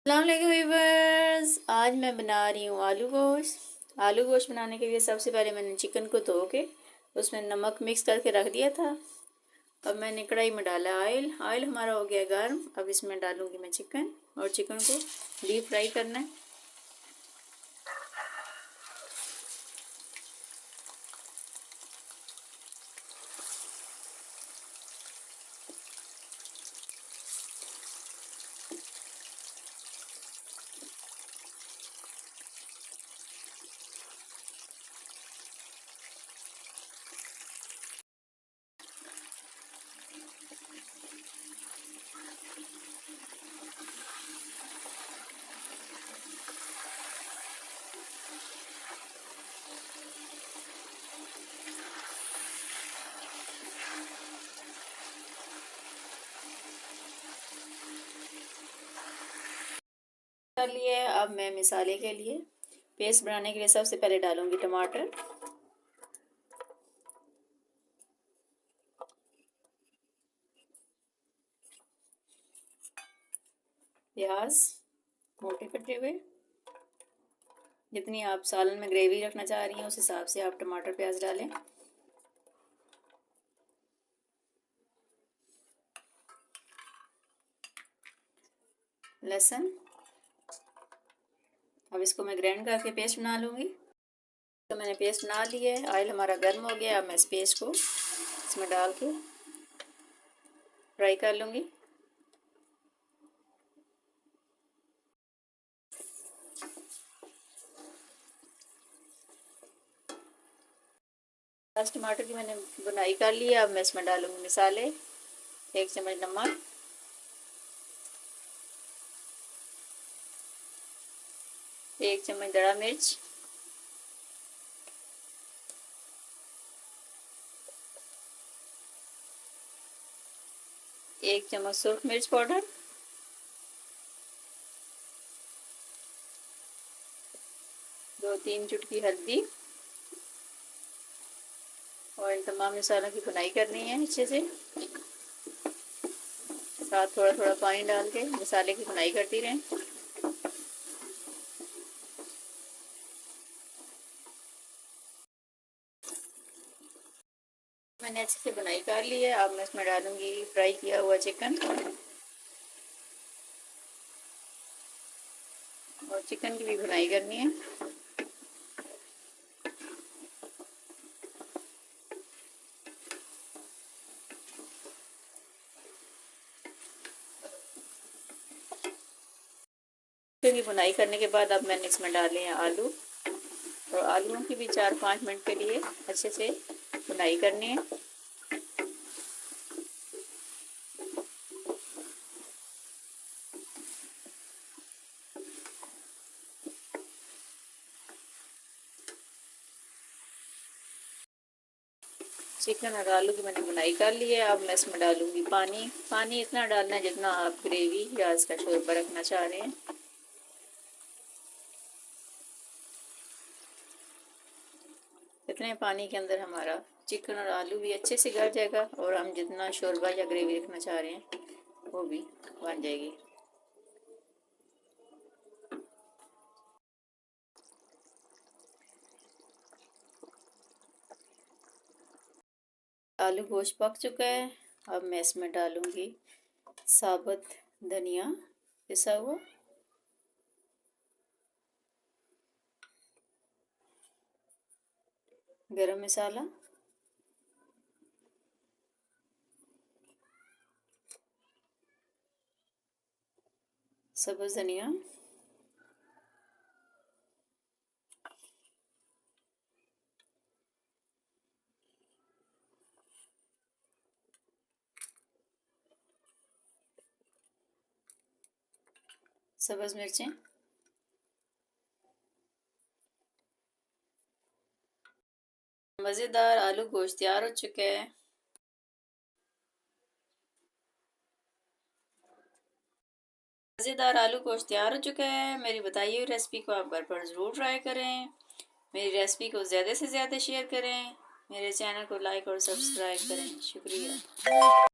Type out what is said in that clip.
अस्सलाम वालेकुम व्यूअर्स। आज मैं बना रही हूँ आलू गोश्त। आलू गोश्त बनाने के लिए सबसे पहले मैंने चिकन को धो के उसमें नमक मिक्स करके रख दिया था। अब मैंने कढ़ाई में डाला ऑयल। ऑयल हमारा हो गया गर्म। अब इसमें डालूंगी मैं चिकन और चिकन को डीप फ्राई करना है। कर लिए। अब मैं मसाले के लिए पेस्ट बनाने के लिए सबसे पहले डालूंगी टमाटर, प्याज मोटे कटे हुए। जितनी आप सालन में ग्रेवी रखना चाह रही हैं उस हिसाब से आप टमाटर प्याज डालें। लहसुन, अब इसको मैं ग्राइंड करके पेस्ट बना लूँगी। तो मैंने पेस्ट बना ली है। ऑयल हमारा गर्म हो गया। अब मैं इस पेस्ट को इसमें डाल के फ्राई कर लूँगी। प्याज टमाटर की मैंने बुनाई कर ली है। अब मैं इसमें डालूँगी मसाले। 1 चम्मच नमक, 1 चम्मच दड़ा मिर्च, 1 चम्मच सुरख मिर्च पाउडर, 2-3 चुटकी हल्दी। और इन तमाम मसालों की बुनाई करनी है अच्छे से। साथ थोड़ा थोड़ा पानी डाल के मसाले की बुनाई करती रहें। मैंने अच्छे से बुनाई कर ली है। अब मैं इसमें डालूंगी फ्राई किया हुआ चिकन। और चिकन की भी बुनाई करनी है। चिकन की बुनाई करने के बाद अब मैंने इसमें डाले हैं आलू। और आलूओं की भी 4-5 मिनट के लिए अच्छे से बुनाई करनी है। चिकन और आलू की मैंने बुनाई कर ली है। अब मैं इसमें डालूंगी पानी। पानी इतना डालना है जितना आप ग्रेवी या इसका शोरबा रखना चाह रहे हैं। इतने पानी के अंदर हमारा चिकन और आलू भी अच्छे से गल जाएगा और हम जितना शोरबा या ग्रेवी रखना चाह रहे हैं वो भी बन जाएगी। आलू गोश्त पक चुका है। अब मैं इसमें डालूंगी साबुत धनिया पिसा हुआ, गरम मसाला, सब्ज़ धनिया, सब्ज़ मिर्चें। मज़ेदार आलू गोश्त तैयार हो चुका है। मज़ेदार आलू गोश्त तैयार हो चुका है। मेरी बताई हुई रेसिपी को आप घर पर ज़रूर ट्राई करें। मेरी रेसिपी को ज़्यादा से ज़्यादा शेयर करें। मेरे चैनल को लाइक और सब्सक्राइब करें। शुक्रिया।